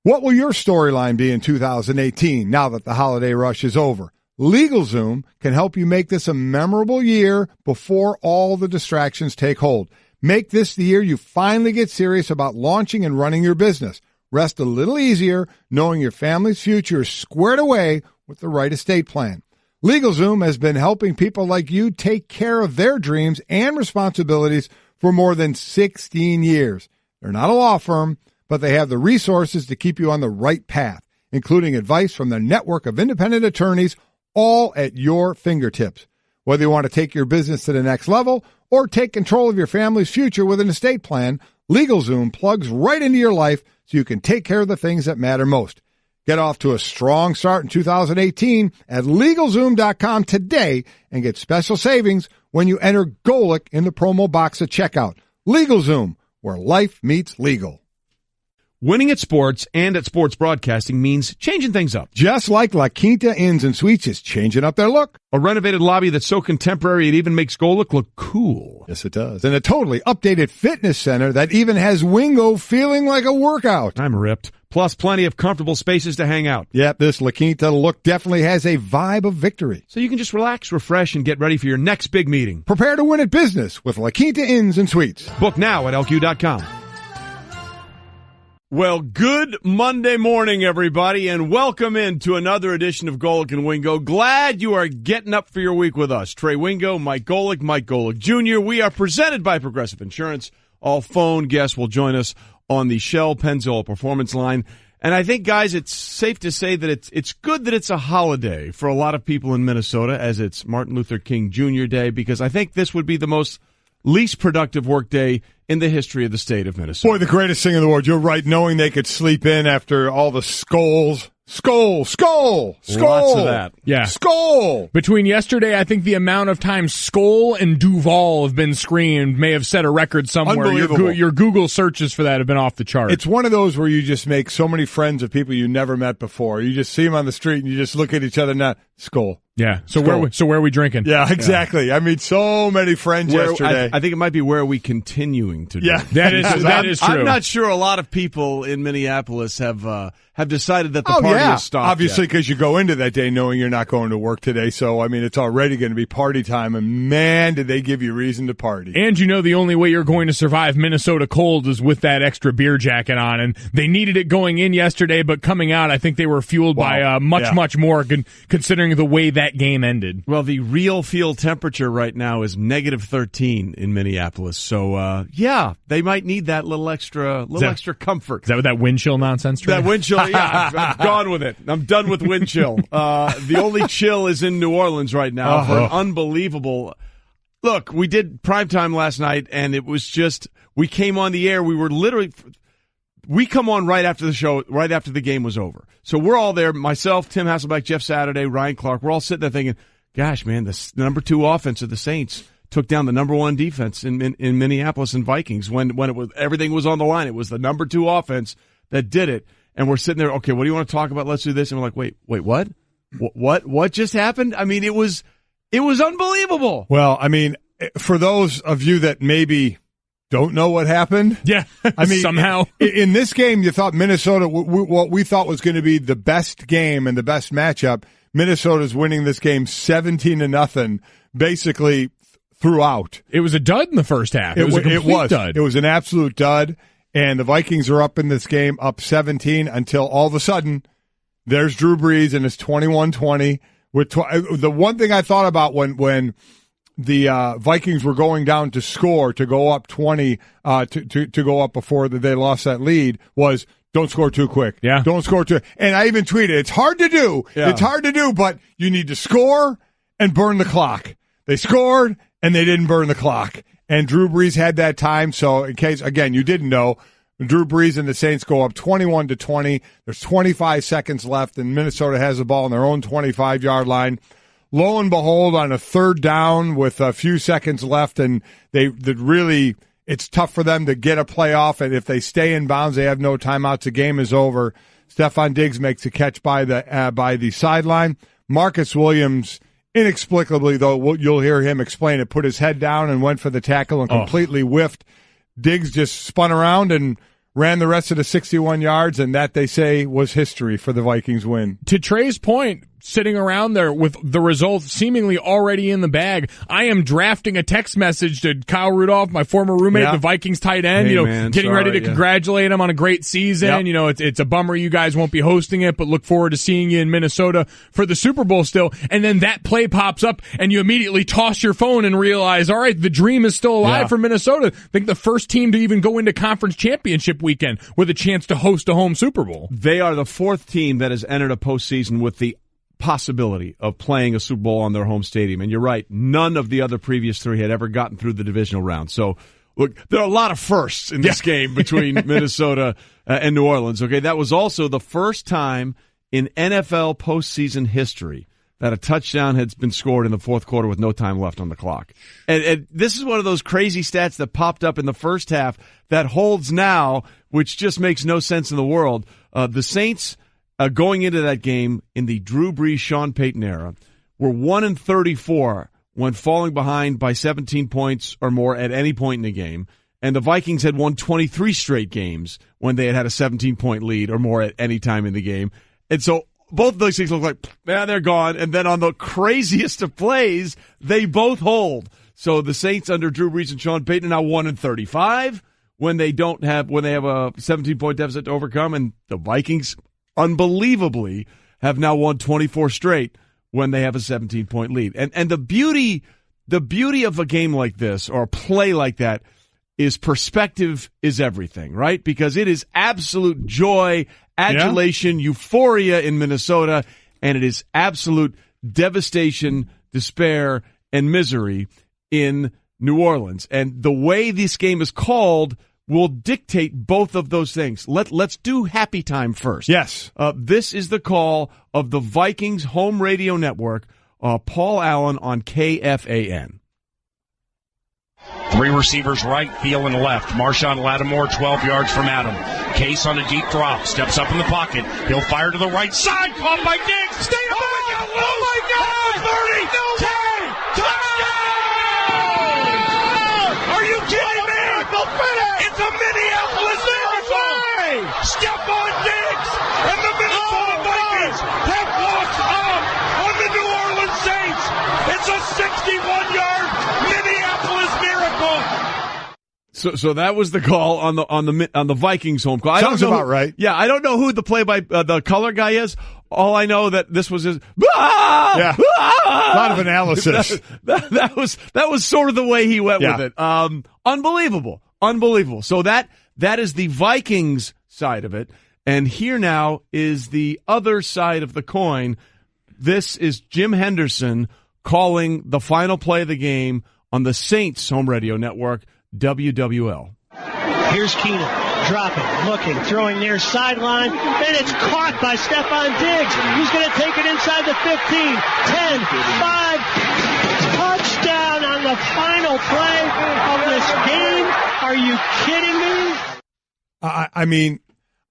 What will your storyline be in 2018 now that the holiday rush is over? LegalZoom can help you make this a memorable year before all the distractions take hold. Make this the year you finally get serious about launching and running your business. Rest a little easier knowing your family's future is squared away with the right estate plan. LegalZoom has been helping people like you take care of their dreams and responsibilities for more than 16 years. They're not a law firm, but they have the resources to keep you on the right path, including advice from their network of independent attorneys, all at your fingertips. Whether you want to take your business to the next level or take control of your family's future with an estate plan, LegalZoom plugs right into your life so you can take care of the things that matter most. Get off to a strong start in 2018 at LegalZoom.com today and get special savings when you enter Golic in the promo box at checkout. LegalZoom, where life meets legal. Winning at sports and at sports broadcasting means changing things up. Just like La Quinta Inns and Suites is changing up their look. A renovated lobby that's so contemporary it even makes Golic look cool. Yes, it does. And a totally updated fitness center that even has Wingo feeling like a workout. I'm ripped. Plus plenty of comfortable spaces to hang out. Yep, this La Quinta look definitely has a vibe of victory. So you can just relax, refresh, and get ready for your next big meeting. Prepare to win at business with La Quinta Inns and Suites. Book now at LQ.com. Well, good Monday morning, everybody, and welcome into another edition of Golic and Wingo. Glad you are getting up for your week with us. Trey Wingo, Mike Golic Jr. We are presented by Progressive Insurance. All phone guests will join us on the Shell Pennzoil Performance Line. And I think, guys, it's safe to say that it's good that it's a holiday for a lot of people in Minnesota, as it's Martin Luther King Jr. Day, because I think this would be the least productive workday in the history of the state of Minnesota. Boy, the greatest thing in the world. You're right, knowing they could sleep in after all the skulls. Skull. Lots of that. Yeah. Skull. Between yesterday, I think the amount of times Skull and Duval have been screamed may have set a record somewhere. Unbelievable. Your Google searches for that have been off the chart. It's one of those where you just make so many friends of people you never met before. You just see them on the street and you just look at each other and not Skull. Yeah. So where are we drinking? Yeah, exactly. Yeah. I mean, so many friends yesterday. I think it might be where are we continuing to drink. Yeah, that is true. I'm not sure a lot of people in Minneapolis have decided that the party has stopped. Obviously, because you go into that day knowing you're not going to work today. So, I mean, it's already going to be party time. And, man, did they give you reason to party. And you know the only way you're going to survive Minnesota cold is with that extra beer jacket on. And they needed it going in yesterday, but coming out, I think they were fueled by much more, considering the way that game ended. Well, the real field temperature right now is negative 13 in Minneapolis. So, they might need that little extra comfort. Is that what that wind chill nonsense? That wind chill, yeah, I've gone with it. I'm done with wind chill. The only chill is in New Orleans right now for an unbelievable. Look, we did primetime last night, and it was just, we came on the air. We come on right after the show, right after the game was over. So we're all there, myself, Tim Hasselbeck, Jeff Saturday, Ryan Clark. We're all sitting there thinking, gosh, man, the number 2 offense of the Saints took down the number 1 defense in Minneapolis and Vikings when it was everything was on the line. It was the number 2 offense that did it. And we're sitting there, okay, what do you want to talk about? Let's do this. And we're like, wait, what? What just happened? I mean, it was unbelievable. Well, I mean, for those of you that maybe don't know what happened. Yeah, I mean, somehow. In this game, you thought Minnesota, what we thought was going to be the best game and the best matchup, Minnesota's winning this game 17-0, basically throughout. It was a dud in the first half. It was a complete dud. It was an absolute dud. And the Vikings are up in this game, up 17, until all of a sudden, there's Drew Brees, and it's 21-20. The one thing I thought about when the Vikings were going down to score, to go up 20, to go up before they lost that lead, was don't score too quick. Yeah. Don't score too. And I even tweeted, it's hard to do. Yeah. It's hard to do, but you need to score and burn the clock. They scored, and they didn't burn the clock. And Drew Brees had that time, so in case, again, you didn't know, Drew Brees and the Saints go up 21-20. There's 25 seconds left, and Minnesota has the ball on their own 25-yard line. Lo and behold, on a third down with a few seconds left, and it's tough for them to get a play off, and if they stay in bounds, they have no timeouts. The game is over. Stefon Diggs makes a catch by the sideline. Marcus Williams, inexplicably, though, you'll hear him explain it, put his head down and went for the tackle and completely whiffed. Diggs just spun around and ran the rest of the 61 yards, and that, they say, was history for the Vikings win. To Trey's point, sitting around there with the results seemingly already in the bag, I am drafting a text message to Kyle Rudolph, my former roommate, the Vikings tight end, getting ready to congratulate him on a great season. Yep. It's a bummer you guys won't be hosting it, but look forward to seeing you in Minnesota for the Super Bowl still. And then that play pops up and you immediately toss your phone and realize, all right, the dream is still alive for Minnesota. I think the first team to even go into conference championship weekend with a chance to host a home Super Bowl. They are the fourth team that has entered a postseason with the possibility of playing a Super Bowl on their home stadium. And you're right, none of the other previous three had ever gotten through the divisional round. So, look, there are a lot of firsts in this game between Minnesota and New Orleans. Okay, that was also the first time in NFL postseason history that a touchdown has been scored in the fourth quarter with no time left on the clock. And this is one of those crazy stats that popped up in the first half that holds now, which just makes no sense in the world. The Saints, going into that game in the Drew Brees, Sean Payton era, were 1-34 when falling behind by 17 points or more at any point in the game. And the Vikings had won 23 straight games when they had a 17-point lead or more at any time in the game. And so both of those things look like, they're gone. And then on the craziest of plays, they both hold. So the Saints under Drew Brees and Sean Payton are now 1-35 when they have a 17-point deficit to overcome. And the Vikings, unbelievably, have now won 24 straight when they have a 17-point lead. And the beauty of a game like this or a play like that is perspective is everything, right? Because it is absolute joy, adulation, euphoria in Minnesota, and it is absolute devastation, despair, and misery in New Orleans. And the way this game is called will dictate both of those things. Let's do happy time first. Yes. This is the call of the Vikings home radio network, Paul Allen on KFAN. Three receivers right, Thielen and left. Marshawn Lattimore 12 yards from Adam. Case on a deep drop, steps up in the pocket. He'll fire to the right side, caught by Diggs. Stay up! Oh my God! 30! No 10! Touchdown! Are you kidding me? It's a Minneapolis miracle! Stefon Diggs and the Minnesota Vikings have walked up on the New Orleans Saints. It's a 61-yard Minneapolis miracle. So that was the call on the Vikings home call. Sounds about right. Yeah, I don't know who the the color guy is. All I know that this was his. A lot of analysis. That was sort of the way he went with it. Unbelievable. So that is the Vikings side of it, and here now is the other side of the coin. This is Jim Henderson calling the final play of the game on the Saints home radio network, WWL. Here's Keenan, dropping, looking, throwing near sideline, and it's caught by Stefon Diggs. He's going to take it inside the 15, 10, 5, touchdown on the final play of this game. Are you kidding me? I mean,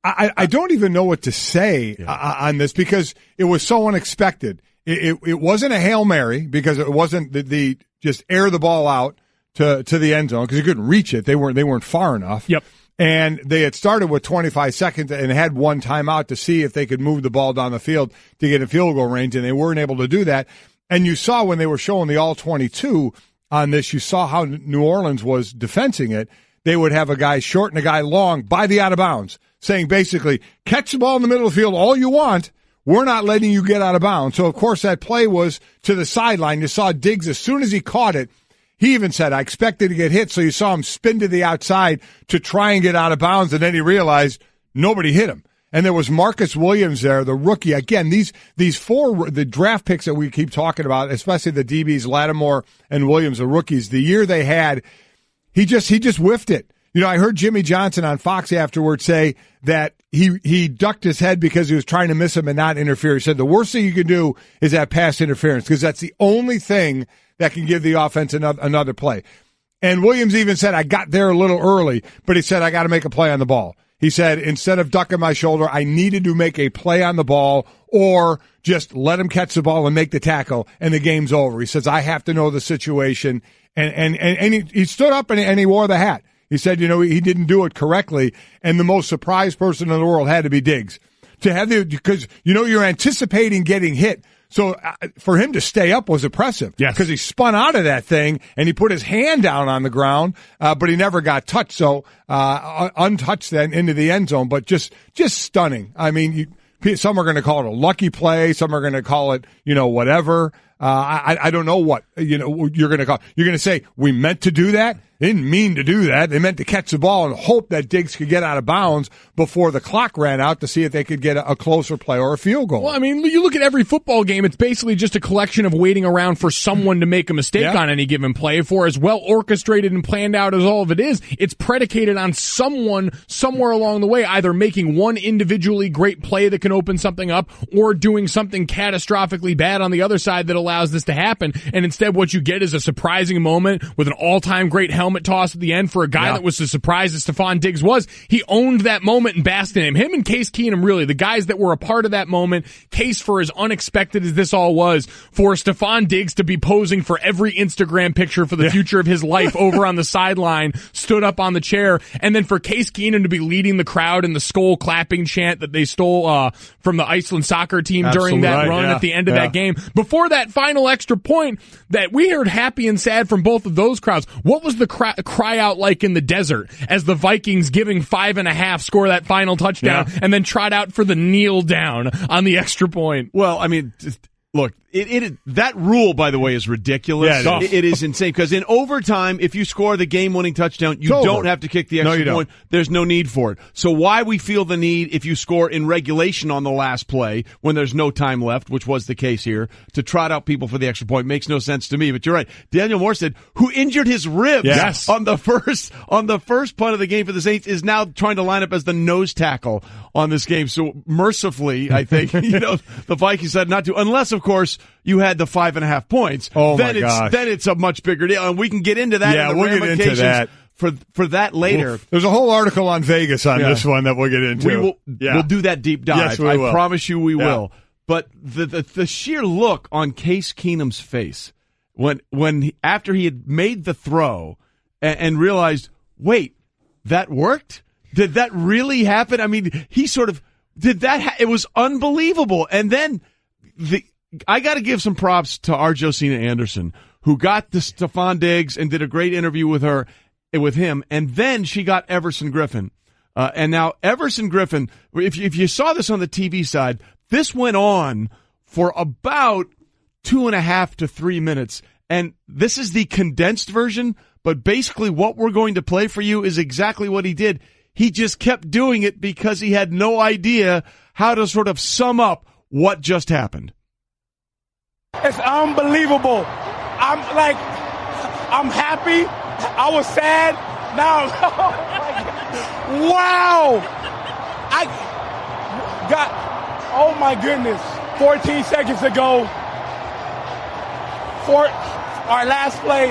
I don't even know what to say on this because it was so unexpected. It wasn't a Hail Mary because it wasn't the just air the ball out to the end zone because you couldn't reach it. They weren't far enough. Yep. And they had started with 25 seconds and had one timeout to see if they could move the ball down the field to get in field goal range, and they weren't able to do that. And you saw when they were showing the all-22 on this, you saw how New Orleans was defensing it. They would have a guy short and a guy long by the out of bounds, saying basically, catch the ball in the middle of the field all you want. We're not letting you get out of bounds. So, of course, that play was to the sideline. You saw Diggs, as soon as he caught it, he even said, I expected to get hit, so you saw him spin to the outside to try and get out of bounds, and then he realized nobody hit him. And there was Marcus Williams there, the rookie. Again, these four, the draft picks that we keep talking about, especially the DBs, Lattimore and Williams, the rookies, the year they had, he just whiffed it. You know, I heard Jimmy Johnson on Fox afterwards say that he ducked his head because he was trying to miss him and not interfere. He said the worst thing you can do is have pass interference because that's the only thing that can give the offense another play. And Williams even said, I got there a little early, but he said, I got to make a play on the ball. He said, instead of ducking my shoulder, I needed to make a play on the ball or just let him catch the ball and make the tackle, and the game's over. He says, I have to know the situation. And he stood up and he wore the hat. He said, he didn't do it correctly, and the most surprised person in the world had to be Diggs. To have because you're anticipating getting hit. So for him to stay up was impressive. Yes. Because he spun out of that thing and he put his hand down on the ground, but he never got touched. So untouched then into the end zone, but just stunning. I mean, some are going to call it a lucky play. Some are going to call it, whatever. I don't know what, you're going to call. You're going to say, we meant to do that? They didn't mean to do that. They meant to catch the ball and hope that Diggs could get out of bounds before the clock ran out to see if they could get a closer play or a field goal. Well, I mean, you look at every football game, it's basically just a collection of waiting around for someone to make a mistake on any given play. For as well orchestrated and planned out as all of it is, it's predicated on someone somewhere along the way either making one individually great play that can open something up or doing something catastrophically bad on the other side that allows this to happen. And instead what you get is a surprising moment with an all-time great helmet toss at the end for a guy that was as surprised as Stefon Diggs was. He owned that moment and basked in him. Him and Case Keenum, really, the guys that were a part of that moment. Case, for as unexpected as this all was, for Stefon Diggs to be posing for every Instagram picture for the future of his life over on the sideline, stood up on the chair, and then for Case Keenum to be leading the crowd in the skull clapping chant that they stole from the Iceland soccer team during that run at the end of that game. Before that final extra point that we heard happy and sad from both of those crowds, what was the cry out like in the desert as the Vikings giving 5.5 score that final touchdown and then trot out for the kneel down on the extra point? Well, I mean, look, that rule, by the way, is ridiculous. Yeah, it is insane because in overtime, if you score the game-winning touchdown, you don't have to kick the extra point. There's no need for it. So why we feel the need if you score in regulation on the last play when there's no time left, which was the case here, to trot out people for the extra point makes no sense to me. But you're right. Daniel Moore said, who injured his ribs on the first punt of the game for the Saints, is now trying to line up as the nose tackle on this game. So mercifully, I think the Vikings said not to, unless of course you had the 5.5 points. Oh, then my gosh. Then it's a much bigger deal, and we can get into that. Yeah, we'll get into that for that later. There's a whole article on Vegas on this one that we'll get into. We'll do that deep dive. Yes, we will. I promise you we will. But the sheer look on Case Keenum's face when after he had made the throw and realized, wait, that worked? Did that really happen? I mean, he sort of did that. It was unbelievable. And then I got to give some props to our Josina Anderson, who got to Stefon Diggs and did a great interview with him, and then she got Everson Griffin. And now Everson Griffin, if you saw this on the TV side, this went on for about 2.5 to 3 minutes. And this is the condensed version, but basically what we're going to play for you is exactly what he did. He just kept doing it because he had no idea how to sort of sum up what just happened. It's unbelievable. I'm happy. I was sad. Now, wow. Oh my goodness. 14 seconds ago, for our last play,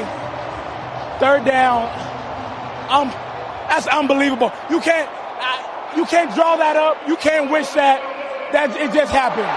third down. That's unbelievable. You can't draw that up. You can't wish that it just happened.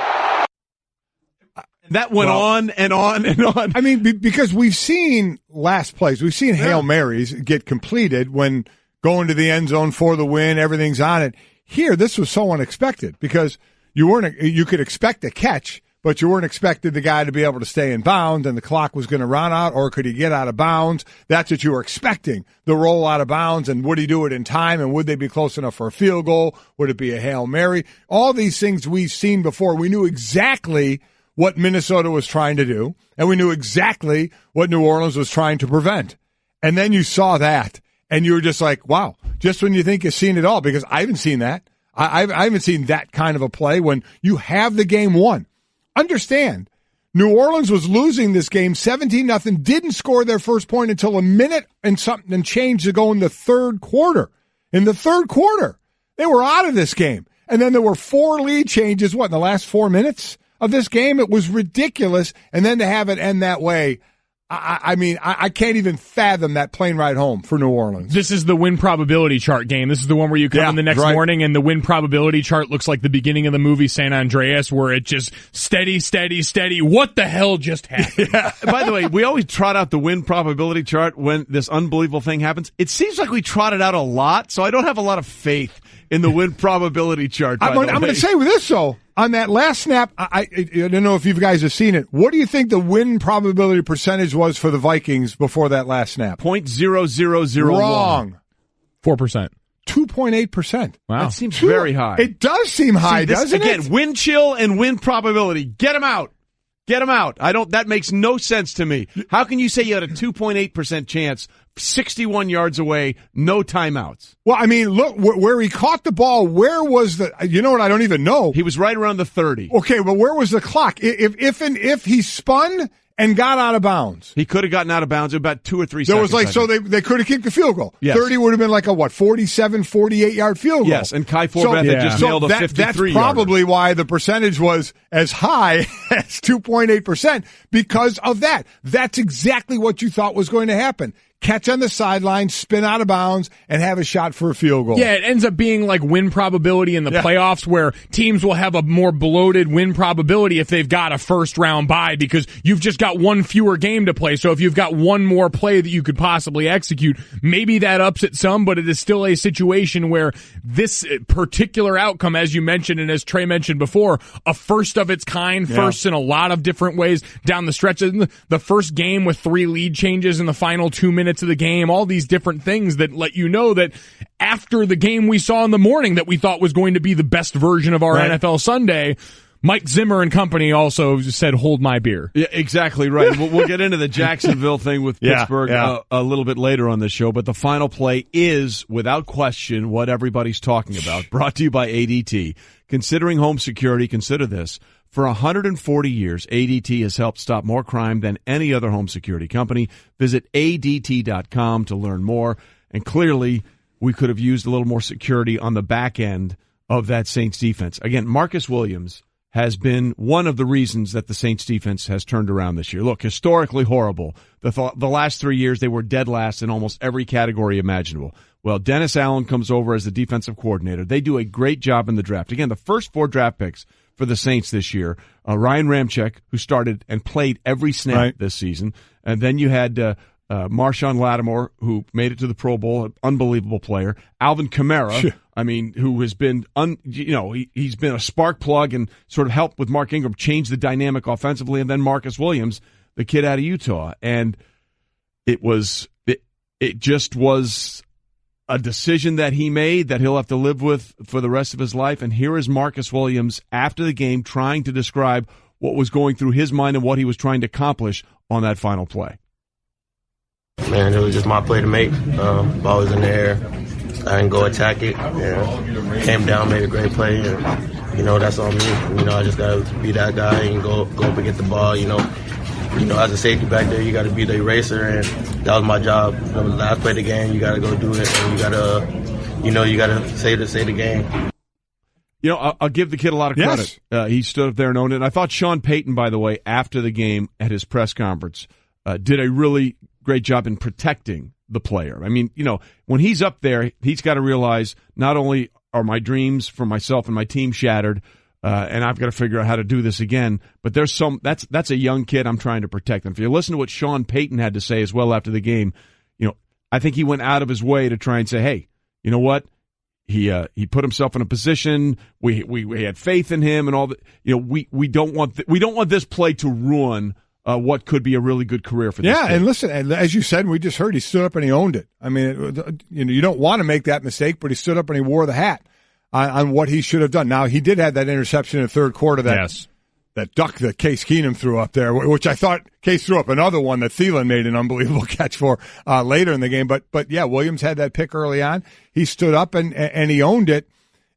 That went on and on and on. I mean, because we've seen last plays. We've seen Hail Marys get completed when going to the end zone for the win, everything's on it. Here, this was so unexpected because you could expect a catch, but you weren't expecting the guy to be able to stay in bounds and the clock was going to run out, or could he get out of bounds? That's what you were expecting, the roll out of bounds, and would he do it in time, and would they be close enough for a field goal? Would it be a Hail Mary? All these things we've seen before. We knew exactly what Minnesota was trying to do, and we knew exactly what New Orleans was trying to prevent. And then you saw that, and you were just like, wow, just when you think you've seen it all, because I haven't seen that. I haven't seen that kind of a play when you have the game won. Understand, New Orleans was losing this game 17-0, didn't score their first point until a minute and something and change to go in the third quarter. In the third quarter, they were out of this game. And then there were 4 lead changes, in the last 4 minutes of this game? It was ridiculous. And then to have it end that way, I mean, I can't even fathom that plane ride home for New Orleans. This is the win probability chart game. This is the one where you come in the next morning and the win probability chart looks like the beginning of the movie San Andreas, where it just steady. What the hell just happened? Yeah. By the way, we always trot out the win probability chart when this unbelievable thing happens. It seems like we trot it out a lot, so I don't have a lot of faith in the win probability chart. I'm going to say with this, though, on that last snap, I don't know if you guys have seen it. What do you think the win probability percentage was for the Vikings before that last snap? 0.0001. Wrong. 4%. 2.8%. Wow. That seems very high. It does seem high, doesn't it? Again, win chill and win probability. Get them out. Get them out. That makes no sense to me. How can you say you had a 2.8% chance, 61 yards away, no timeouts? Well, I mean, look, where he caught the ball, where was you know what, I don't even know. He was right around the 30. Okay, but where was the clock? If he spun and got out of bounds. He could have gotten out of bounds in about 2 or 3 there seconds. Was so they could have kicked the field goal. Yes. 30 would have been like a, 47, 48-yard field goal. Yes, and Kai Forbath had just nailed a 53-yarder. That's probably why the percentage was as high as 2.8% because of that. That's exactly what you thought was going to happen. Catch on the sideline, spin out of bounds, and have a shot for a field goal. Yeah, it ends up being like win probability in the playoffs where teams will have a more bloated win probability if they've got a first-round bye because you've just got one fewer game to play. So if you've got one more play that you could possibly execute, maybe that ups it some, but it is still a situation where this particular outcome, as you mentioned and as Trey mentioned before, a first of its kind, first in a lot of different ways down the stretch. The first game with 3 lead changes in the final 2 minutes of the game, all these different things that let you know that after the game we saw in the morning that we thought was going to be the best version of our NFL Sunday, Mike Zimmer and company also said, hold my beer. Yeah, exactly right. We'll get into the Jacksonville thing with Pittsburgh a little bit later on the show, but the final play is, without question, what everybody's talking about. Brought to you by ADT. Considering home security, consider this. For 140 years, ADT has helped stop more crime than any other home security company. Visit ADT.com to learn more. And clearly, we could have used a little more security on the back end of that Saints defense. Again, Marcus Williams has been one of the reasons that the Saints defense has turned around this year. Look, historically horrible. The last 3 years, they were dead last in almost every category imaginable. Well, Dennis Allen comes over as the defensive coordinator. They do a great job in the draft. Again, the first 4 draft picks for the Saints this year, Ryan Ramczyk, who started and played every snap this season. And then you had Marshawn Lattimore, who made it to the Pro Bowl, an unbelievable player. Alvin Kamara, I mean, who has been, he's been a spark plug and sort of helped with Mark Ingram change the dynamic offensively. And then Marcus Williams, the kid out of Utah. And it just was a decision that he made that he'll have to live with for the rest of his life. And here is Marcus Williams after the game trying to describe what was going through his mind and what he was trying to accomplish on that final play. Man, it was just my play to make. Ball was in the air. I didn't go attack it. Came down, made a great play. And, that's on me. I just got to be that guy and go up and get the ball, as a safety back there, you got to be the eraser, and that was my job. The last play of the game, you got to go do it, and you got to say the game. I'll give the kid a lot of credit. Yes. He stood up there and owned it. And I thought Sean Payton, by the way, after the game at his press conference, did a really great job in protecting the player. I mean, when he's up there, he's got to realize not only are my dreams for myself and my team shattered, and I've got to figure out how to do this again. But there's that's a young kid I'm trying to protect. And if you listen to what Sean Payton had to say as well after the game, I think he went out of his way to try and say, hey, you know what? He put himself in a position. We had faith in him and all that. We don't want this play to ruin what could be a really good career for this kid. And listen, as you said, we just heard he stood up and he owned it. I mean, you don't want to make that mistake, but he stood up and he wore the hat on what he should have done. Now, he did have that interception in the third quarter, that duck that Case Keenum threw up there, which I thought Case threw up another one that Thielen made an unbelievable catch for later in the game. But yeah, Williams had that pick early on. He stood up and he owned it.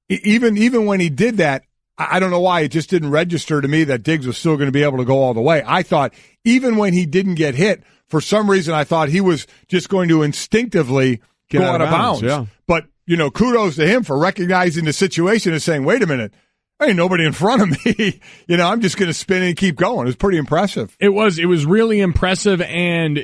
Even when he did that, I don't know why it just didn't register to me that Diggs was still going to be able to go all the way. I thought even when he didn't get hit, for some reason I thought he was just going to instinctively go out of bounds. Yeah. But kudos to him for recognizing the situation and saying, wait a minute, Ain't nobody in front of me. I'm just going to spin and keep going. It was pretty impressive. It was really impressive, and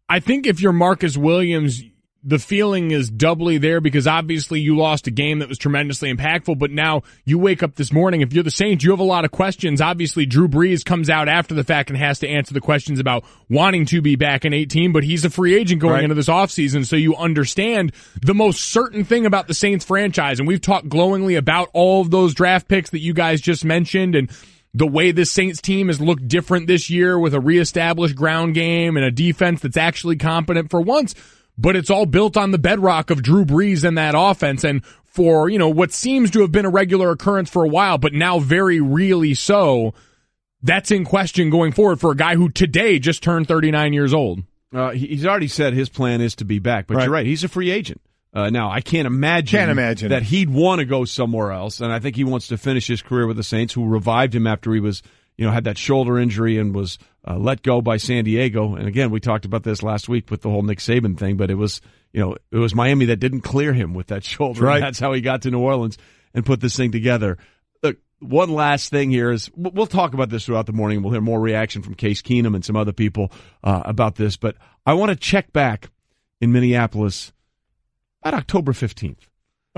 I think if you're Marcus Williams, the feeling is doubly there because obviously you lost a game that was tremendously impactful, but now you wake up this morning. If you're the Saints, you have a lot of questions. Obviously, Drew Brees comes out after the fact and has to answer the questions about wanting to be back in 18, but he's a free agent going into this offseason, so you understand the most certain thing about the Saints franchise, and we've talked glowingly about all of those draft picks that you guys just mentioned, and the way this Saints team has looked different this year with a reestablished ground game and a defense that's actually competent for once. But it's all built on the bedrock of Drew Brees and that offense. And for, what seems to have been a regular occurrence for a while, but now very really so, that's in question going forward for a guy who today just turned 39 years old. He's already said his plan is to be back, but you're right. He's a free agent. Now, I can't imagine that he'd want to go somewhere else. And I think he wants to finish his career with the Saints, who revived him after he was, had that shoulder injury and was let go by San Diego. And again, we talked about this last week with the whole Nick Saban thing, but it was Miami that didn't clear him with that shoulder. Right. That's how he got to New Orleans and put this thing together. Look, one last thing here is we'll talk about this throughout the morning. We'll hear more reaction from Case Keenum and some other people about this, but I want to check back in Minneapolis at October 15th.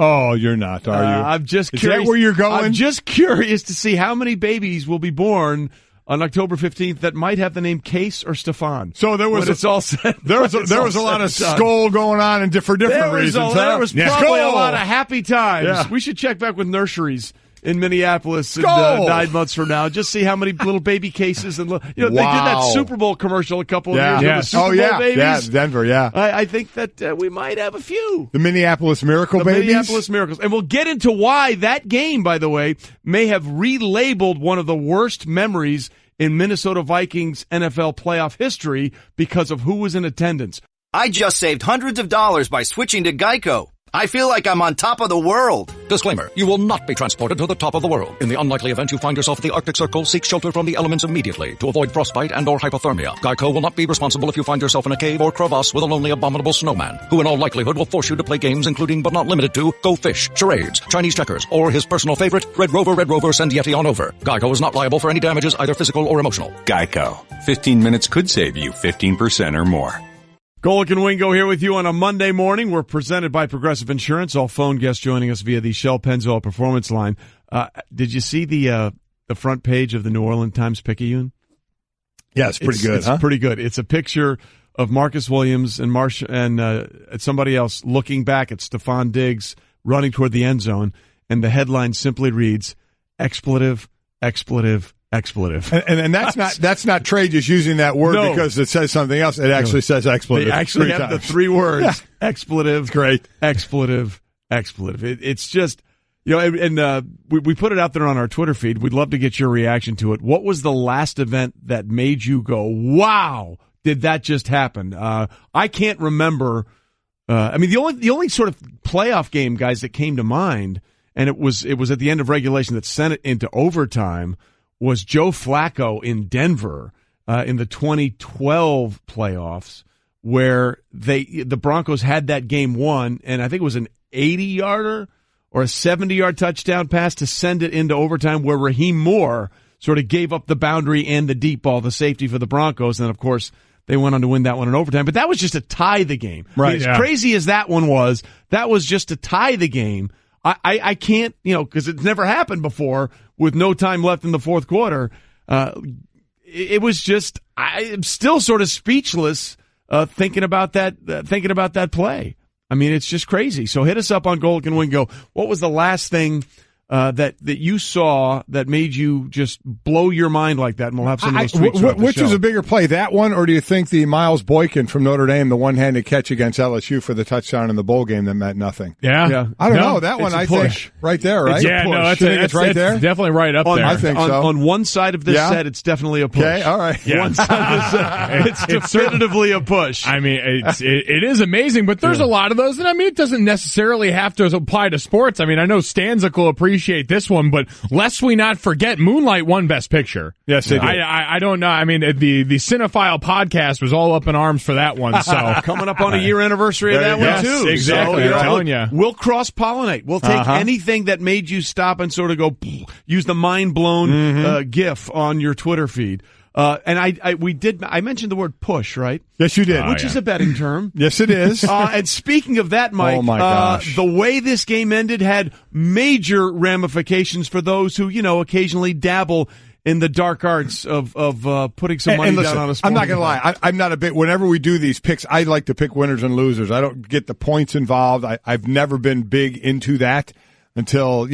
Oh, you're not, are you? I'm just curious. Is that where you're going? I'm just curious to see how many babies will be born on October 15th that might have the name Case or Stefon. So there was it's all said. There was a lot of skull going on and for different reasons. There was probably a lot of happy times. Yeah. We should check back with nurseries in Minneapolis in 9 months from now. Just see how many little baby cases and they did that Super Bowl commercial a couple of years ago. The Super Bowl babies. Yeah, Denver. Yeah, I think that we might have a few. The Minneapolis Miracle babies. Minneapolis Miracles, and we'll get into why that game, by the way, may have relabeled one of the worst memories in Minnesota Vikings NFL playoff history because of who was in attendance. I just saved hundreds of dollars by switching to Geico. I feel like I'm on top of the world. Disclaimer, you will not be transported to the top of the world. In the unlikely event you find yourself at the Arctic Circle, seek shelter from the elements immediately to avoid frostbite and or hypothermia. Geico will not be responsible if you find yourself in a cave or crevasse with a lonely abominable snowman, who in all likelihood will force you to play games including but not limited to Go Fish, charades, Chinese checkers, or his personal favorite, Red Rover, send Yeti on over. Geico is not liable for any damages, either physical or emotional. Geico. 15 minutes could save you 15% or more. Golic and Wingo here with you on a Monday morning. We're presented by Progressive Insurance. All phone guests joining us via the Shell Pennzoil Performance Line. Did you see the front page of the New Orleans Times-Picayune? Yeah, it's pretty good. It's pretty good. It's a picture of Marcus Williams and somebody else looking back at Stefon Diggs running toward the end zone, and the headline simply reads, expletive, expletive, expletive. And that's not Trey just using that word because it says something else. It actually says expletive. They actually have the three words. Expletive. Great. Expletive. Expletive. It's just, and we put it out there on our Twitter feed. We'd love to get your reaction to it. What was the last event that made you go, wow, did that just happen? I can't remember. The only sort of playoff game, guys, that came to mind, and it was at the end of regulation that sent it into overtime, was Joe Flacco in Denver in the 2012 playoffs, where the Broncos had that game won, and I think it was an 80-yarder or a 70-yard touchdown pass to send it into overtime, where Raheem Moore sort of gave up the boundary and the deep ball, the safety for the Broncos, and of course they went on to win that one in overtime. But that was just to tie the game. Right. As crazy as that one was, that was just to tie the game. I can't, because it's never happened before with no time left in the fourth quarter. It was just, I'm still sort of speechless thinking about that play. I mean, it's just crazy. So hit us up on Golic and Wingo. What was the last thing that you saw that made you just blow your mind like that? And we'll have some of those tweets throughout the Which show. was a bigger play, that one, or do you think the Miles Boykin from Notre Dame, the one-handed catch against LSU for the touchdown in the bowl game that meant nothing? Yeah. I don't know. That one, I think, right there, right? It's right there. Definitely right up there. I think so. On one side of this set, it's definitely a push. Okay, all right. Yeah. One side of this set, it's definitively a push. I mean, it is amazing, but there's a lot of those, and I mean, it doesn't necessarily have to apply to sports. I mean, I know Stanzik will appreciate appreciate this one, but lest we not forget, Moonlight won Best Picture. Yes, it did. I don't know. I mean, the Cinephile podcast was all up in arms for that one. So coming up on a year anniversary of that one too. Exactly. So, I'm telling you, we'll cross-pollinate. We'll take anything that made you stop and sort of go, use the mind-blown GIF on your Twitter feed. And I mentioned the word push, right? Yes, you did. Which is a betting term. Yes, it is. And speaking of that, Mike, oh my gosh. The way this game ended had major ramifications for those who, occasionally dabble in the dark arts of putting some money listen, down on a sport. I'm not going to lie. I'm not a bit. Whenever we do these picks, I like to pick winners and losers. I don't get the points involved. I've never been big into that until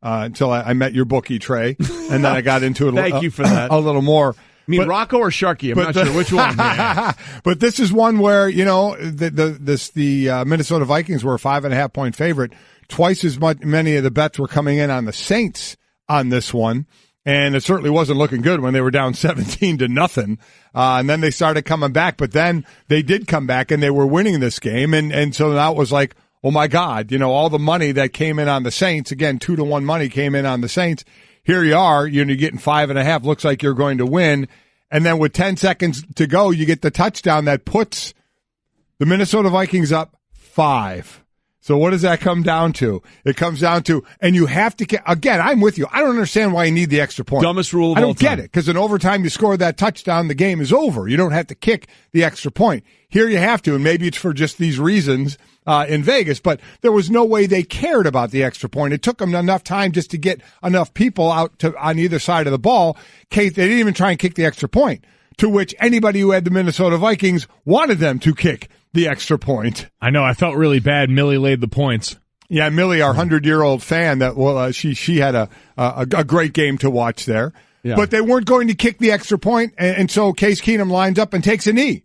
I met your bookie, Trey, and then I got into it. Thank you for that. A little more. I mean, Rocco or Sharky? I'm not sure which one. But this is one where, the Minnesota Vikings were a 5.5-point favorite. Twice as many of the bets were coming in on the Saints on this one. And it certainly wasn't looking good when they were down 17-0. And then they started coming back. But then they did come back and they were winning this game. And so that was like, oh my God, all the money that came in on the Saints, again, 2-1 money came in on the Saints. Here you are, you're getting 5.5. Looks like you're going to win. And then with 10 seconds to go, you get the touchdown that puts the Minnesota Vikings up 5. So what does that come down to? It comes down to, and you have to get, again, I'm with you. I don't understand why you need the extra point. Dumbest rule of all time. I don't get it, because in overtime you score that touchdown, the game is over. You don't have to kick the extra point. Here you have to, and maybe it's for just these reasons in Vegas, but there was no way they cared about the extra point. It took them enough time just to get enough people out on either side of the ball. Kate, they didn't even try and kick the extra point, to which anybody who had the Minnesota Vikings wanted them to kick the extra point. I know. I felt really bad. Millie laid the points. Yeah, Millie, our 100-year-old fan, that she had a great game to watch there. Yeah. But they weren't going to kick the extra point, and so Case Keenum lines up and takes a knee.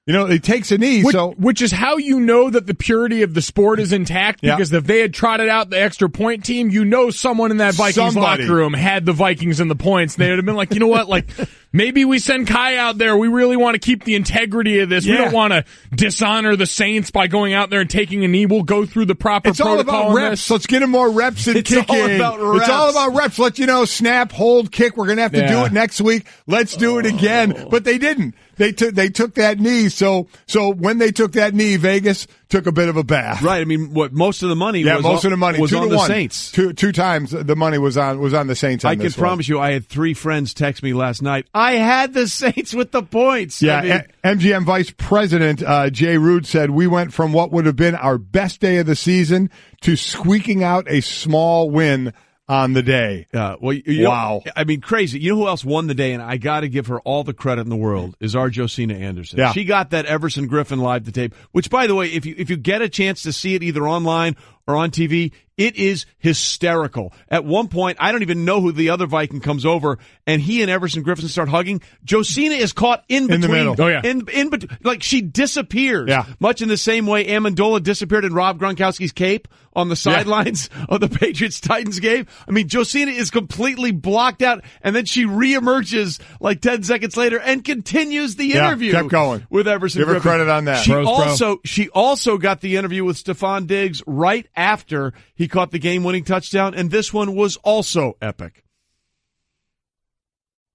He takes a knee. Which is how you know that the purity of the sport is intact, because if they had trotted out the extra point team, someone in that Vikings locker room had the Vikings in the points. They would have been like, you know what, maybe we send Kai out there. We really want to keep the integrity of this. Yeah. We don't want to dishonor the Saints by going out there and taking a knee. We'll go through the proper protocol. It's all about reps. Let's get him more reps in kicking. It's all about reps. Let snap, hold, kick. We're going to have to do it next week. Let's do it again. But they didn't. They took that knee. So when they took that knee, Vegas took a bit of a bath. Right. I mean, most of the money was on the Saints. Two times the money was on the Saints. I can promise you, I had 3 friends text me last night. I had the Saints with the points. Yeah. MGM Vice President Jay Rude said, we went from what would have been our best day of the season to squeaking out a small win on the day. Wow. I mean, crazy. You know who else won the day, and I got to give her all the credit in the world, is our Josina Anderson. Yeah. She got that Everson Griffin live to tape, which, by the way, if you get a chance to see it either online or on TV, it is hysterical. At one point, I don't even know who the other Viking comes over, and he and Everson Griffin start hugging. Josina is caught in between. In the middle. Oh, yeah. In between. Like, she disappears. Yeah. Much in the same way Amendola disappeared in Rob Gronkowski's cape on the sidelines of the Patriots-Titans game. I mean, Josina is completely blocked out, and then she reemerges like 10 seconds later and continues the interview. Kept going. With Everson Give her Griffin. credit on that. She also got the interview with Stefon Diggs right after he caught the game-winning touchdown, and this one was also epic.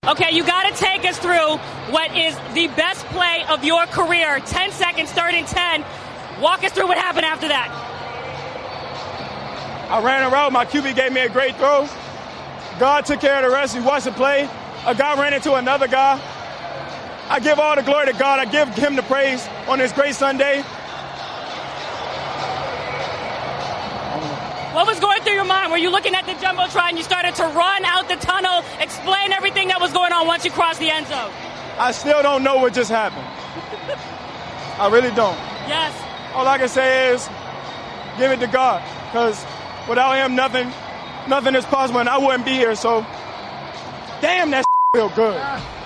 Okay, you got to take us through what is the best play of your career. 10 seconds, starting 10. Walk us through what happened after that. I ran a route. My QB gave me a great throw. God took care of the rest. He watched the play. A guy ran into another guy. I give all the glory to God. I give him the praise on this great Sunday. What was going through your mind? Were you looking at the Jumbotron? You started to run out the tunnel. Explain everything that was going on once you crossed the end zone. I still don't know what just happened. I really don't. Yes. All I can say is give it to God, because without him, nothing is possible, and I wouldn't be here. So, damn, that feel good.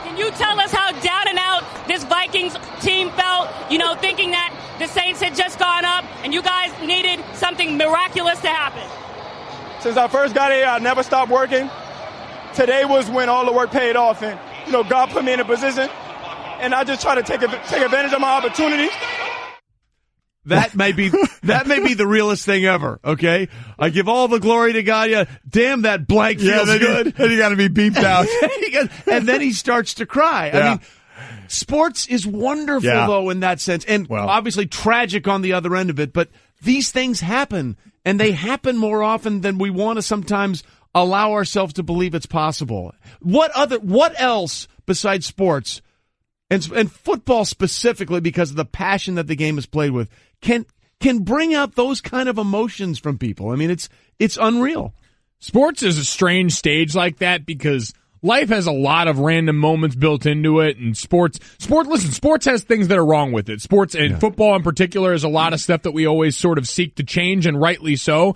Can you tell us how down and out this Vikings team felt, thinking that the Saints had just gone up and you guys needed something miraculous to happen? Since I first got here, I never stopped working. Today was when all the work paid off, and, God put me in a position, and I just try to take advantage of my opportunity. That may be the realest thing ever, okay? I give all the glory to God. Yeah, damn, that blank feels good. Then you got to be beeped out. And then he starts to cry. Yeah. I mean, sports is wonderful, though, in that sense. And obviously tragic on the other end of it. But these things happen, and they happen more often than we want to sometimes allow ourselves to believe it's possible. What else besides sports, and football specifically because of the passion that the game is played with, can bring out those kind of emotions from people? I mean, it's unreal. Sports is a strange stage like that because life has a lot of random moments built into it, and sports has things that are wrong with it. Sports and football in particular is a lot of stuff that we always sort of seek to change, and rightly so.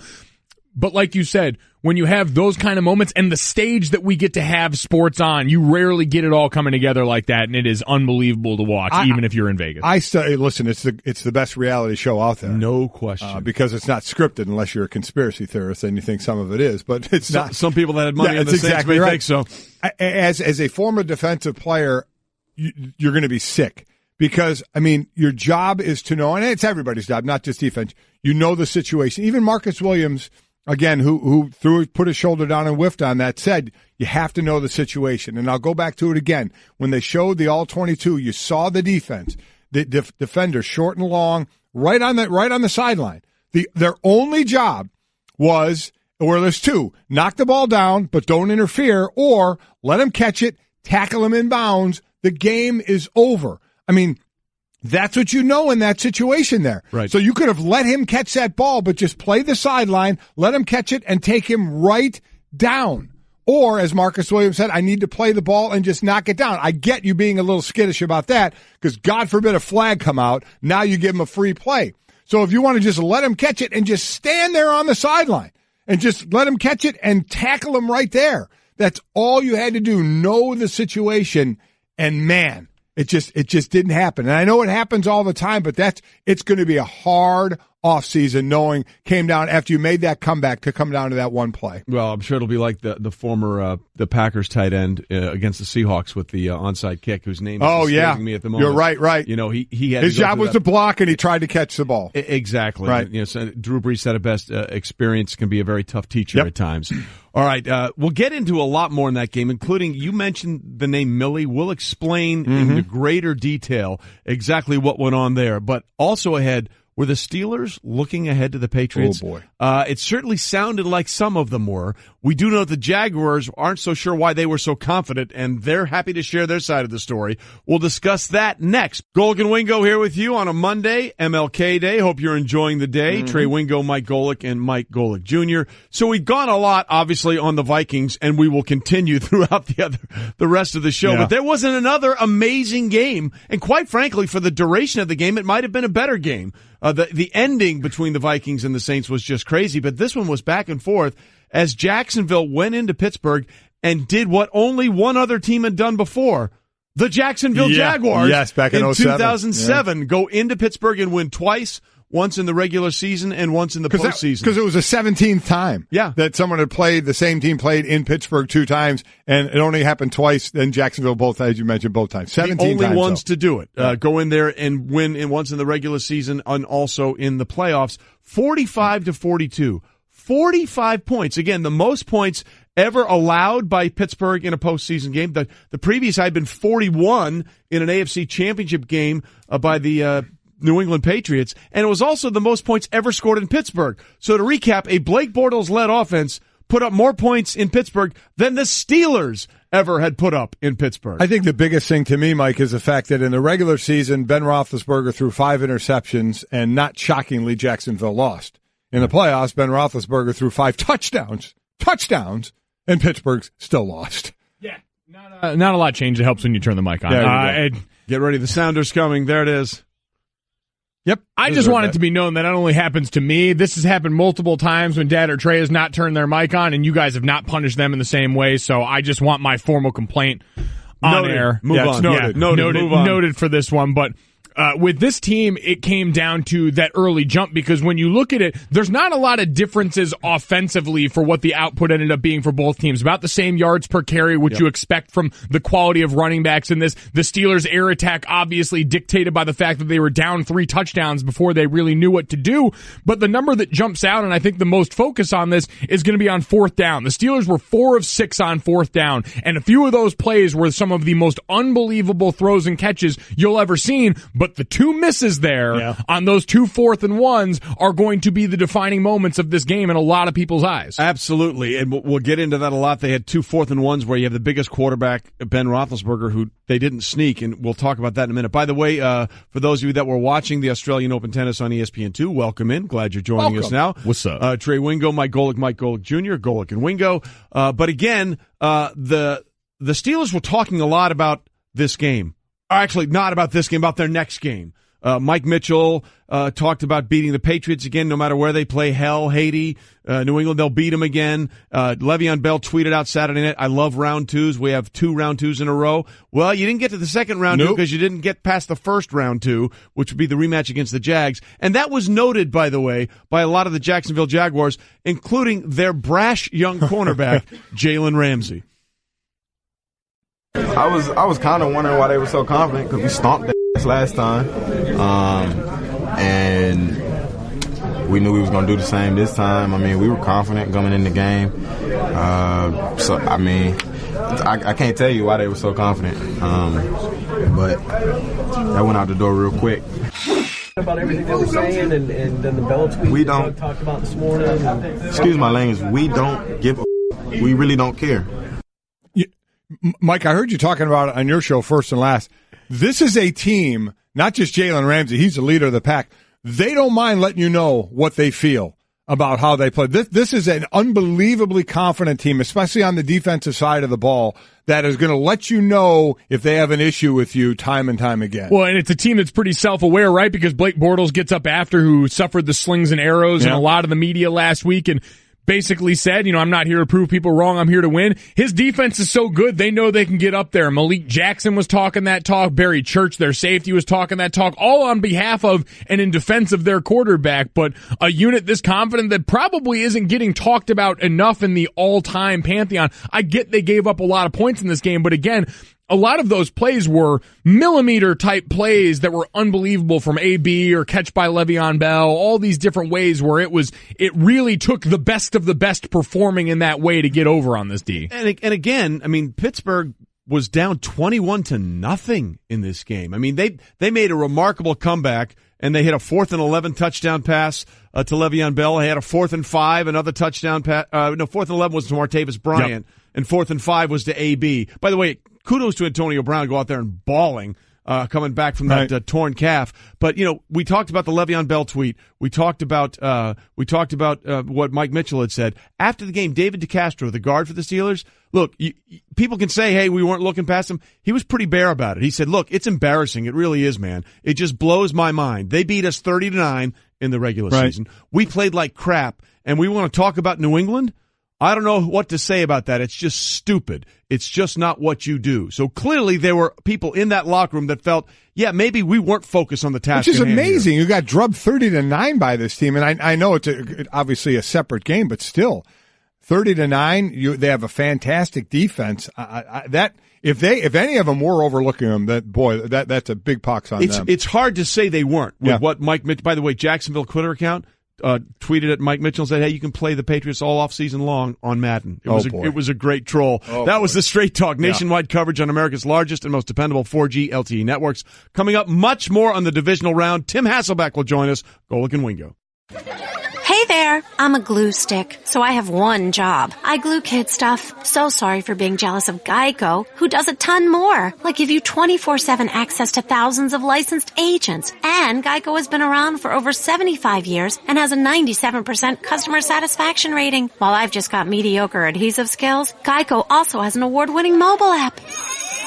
But like you said, when you have those kind of moments and the stage that we get to have sports on, you rarely get it all coming together like that, and it is unbelievable to watch, even if you're in Vegas. Listen, it's the best reality show out there. No question. Because it's not scripted unless you're a conspiracy theorist and you think some of it is, but it's not. Some people that had money in the Saints may think so. As a former defensive player, you're going to be sick because, I mean, your job is to know, and it's everybody's job, not just defense. You know the situation. Even Marcus Williams, again, who put his shoulder down and whiffed on that, said you have to know the situation. And I'll go back to it again. When they showed the all-22, you saw the defense, the defender, short and long, right on the sideline. Their only job was, or there's two, knock the ball down, but don't interfere, or let him catch it, tackle him in bounds. The game is over. I mean, that's what you know in that situation there. Right. So you could have let him catch that ball, but just play the sideline, let him catch it, and take him right down. Or, as Marcus Williams said, I need to play the ball and just knock it down. I get you being a little skittish about that because, God forbid, a flag come out. Now you give him a free play. So if you want to just let him catch it and just stand there on the sideline and just let him catch it and tackle him right there, that's all you had to do. Know the situation, and man, it just didn't happen. And I know it happens all the time, but it's going to be a hard offseason came down after you made that comeback to come down to that one play. Well, I'm sure it'll be like the former the Packers tight end against the Seahawks with the onside kick, whose name is escaping me at the moment. You're right. You know, he had his job was to block, and he tried to catch the ball. Exactly. Right. You know, so Drew Brees said it best. Experience can be a very tough teacher at times. All right, we'll get into a lot more in that game, including you mentioned the name Millie. We'll explain in greater detail exactly what went on there, but also ahead. Were the Steelers looking ahead to the Patriots? Oh, boy. It certainly sounded like some of them were. We do know the Jaguars aren't so sure why they were so confident, and they're happy to share their side of the story. We'll discuss that next. Golic and Wingo here with you on a Monday, MLK Day. Hope you're enjoying the day. Trey Wingo, Mike Golic, and Mike Golic Jr. So we've gone a lot, obviously, on the Vikings, and we will continue throughout the rest of the show. Yeah. But there wasn't another amazing game, and quite frankly, for the duration of the game, it might have been a better game. The ending between the Vikings and the Saints was just crazy, but this one was back and forth as Jacksonville went into Pittsburgh and did what only one other team had done before. The Jacksonville Jaguars back in 07. 2007 go into Pittsburgh and win twice, once in the regular season and once in the postseason. Because it was the 17th time that someone had played, the same team played in Pittsburgh two times, and it only happened twice in Jacksonville, both, as you mentioned, both times. 17 the only times, ones to do it. Go in there and win once in the regular season and also in the playoffs. 45-42. 45 points. Again, the most points ever allowed by Pittsburgh in a postseason game. The previous had been 41 in an AFC championship game by the New England Patriots, and it was also the most points ever scored in Pittsburgh. So to recap, a Blake Bortles-led offense put up more points in Pittsburgh than the Steelers ever had put up in Pittsburgh. I think the biggest thing to me, Mike, is the fact that in the regular season, Ben Roethlisberger threw 5 interceptions, and not shockingly, Jacksonville lost. In the playoffs, Ben Roethlisberger threw 5 touchdowns, and Pittsburgh still lost. Yeah, not a lot changed. It helps when you turn the mic on. Get ready, the Sounders coming. There it is. Yep. I just want it to be known that not only happens to me, this has happened multiple times when Dad or Trey has not turned their mic on, and you guys have not punished them in the same way, so I just want my formal complaint on air. Move on. Noted for this one, but With this team, it came down to that early jump because when you look at it, there's not a lot of differences offensively for what the output ended up being for both teams. About the same yards per carry, which you expect from the quality of running backs in this. The Steelers' air attack obviously dictated by the fact that they were down 3 touchdowns before they really knew what to do. But the number that jumps out, and I think the most focus on this, is going to be on 4th down. The Steelers were 4 of 6 on 4th down, and a few of those plays were some of the most unbelievable throws and catches you'll ever seen. But the 2 misses there on those 2 4th and 1s are going to be the defining moments of this game in a lot of people's eyes. Absolutely, and we'll get into that a lot. They had 2 4th and 1s where you have the biggest quarterback, Ben Roethlisberger, who they didn't sneak, and we'll talk about that in a minute. By the way, for those of you that were watching the Australian Open tennis on ESPN2, welcome in. Glad you're joining us now. What's up? Trey Wingo, Mike Golic Jr., Golic and Wingo. But again, the Steelers were talking a lot about this game. Actually, not about this game, about their next game. Mike Mitchell talked about beating the Patriots again, no matter where they play. Hell, Haiti, New England, they'll beat them again. Le'Veon Bell tweeted out Saturday night, I love round 2s. We have 2 round 2s in a row. Well, you didn't get to the second round 2 because you didn't get past the first round 2, which would be the rematch against the Jags. And that was noted, by the way, by a lot of the Jacksonville Jaguars, including their brash young cornerback, Jalen Ramsey. I was kind of wondering why they were so confident because we stomped their ass last time, and we knew we was going to do the same this time. I mean, we were confident coming in the game. So, I mean, I can't tell you why they were so confident, but that went out the door real quick. About everything they were saying and then the Bell tweet we don't talked about this morning. Excuse my language. We don't give a we really don't care. Mike, I heard you talking about it on your show, First and Last. This is a team, not just Jalen Ramsey, he's the leader of the pack. They don't mind letting you know what they feel about how they play. This is an unbelievably confident team, especially on the defensive side of the ball, that is going to let you know if they have an issue with you time and time again. Well, and it's a team that's pretty self-aware, right? Because Blake Bortles gets up after, who suffered the slings and arrows in a lot of the media last week, and basically said, I'm not here to prove people wrong, I'm here to win. His defense is so good, they know they can get up there. Malik Jackson was talking that talk. Barry Church, their safety, was talking that talk, all on behalf of and in defense of their quarterback. But a unit this confident that probably isn't getting talked about enough in the all-time pantheon. I get they gave up a lot of points in this game, but again, a lot of those plays were millimeter-type plays that were unbelievable from AB or catch by Le'Veon Bell, all these different ways where it really took the best of the best performing in that way to get over on this D. And again, I mean, Pittsburgh was down 21-0 in this game. I mean, they made a remarkable comeback, and they hit a 4th and 11 touchdown pass to Le'Veon Bell. They had a 4th and 5, another touchdown pass. 4th and 11 was to Martavis Bryant, and 4th and 5 was to AB. By the way, kudos to Antonio Brown, go out there and bawling, coming back from that torn calf. But we talked about the Le'Veon Bell tweet. We talked about what Mike Mitchell had said after the game. David DeCastro, the guard for the Steelers. Look, people can say, "Hey, we weren't looking past him." He was pretty bare about it. He said, "Look, it's embarrassing. It really is, man. It just blows my mind. They beat us 30-9 in the regular season. We played like crap, and we want to talk about New England." I don't know what to say about that. It's just stupid. It's just not what you do. So clearly there were people in that locker room that felt, yeah, maybe we weren't focused on the task. Which is amazing. You got drubbed 30-9 by this team, and I know it's obviously a separate game, but still, 30-9. They have a fantastic defense. If any of them were overlooking them, that's a big pox on them. It's hard to say they weren't. With what Mike Mitchell, by the way, Jacksonville Twitter account tweeted at Mike Mitchell and said, "Hey, you can play the Patriots all off season long on Madden." It was a great troll. That was the Straight Talk, nationwide coverage on America's largest and most dependable 4G LTE networks. Coming up, much more on the divisional round. Tim Hasselbeck will join us. Golic and Wingo. Hey there, I'm a glue stick, so I have one job. I glue kid stuff. So sorry for being jealous of Geico, who does a ton more, like give you 24/7 access to thousands of licensed agents. And Geico has been around for over 75 years and has a 97% customer satisfaction rating. While I've just got mediocre adhesive skills, Geico also has an award-winning mobile app.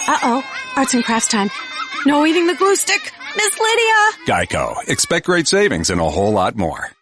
Uh-oh, arts and crafts time. No eating the glue stick. Miss Lydia! Geico. Expect great savings and a whole lot more.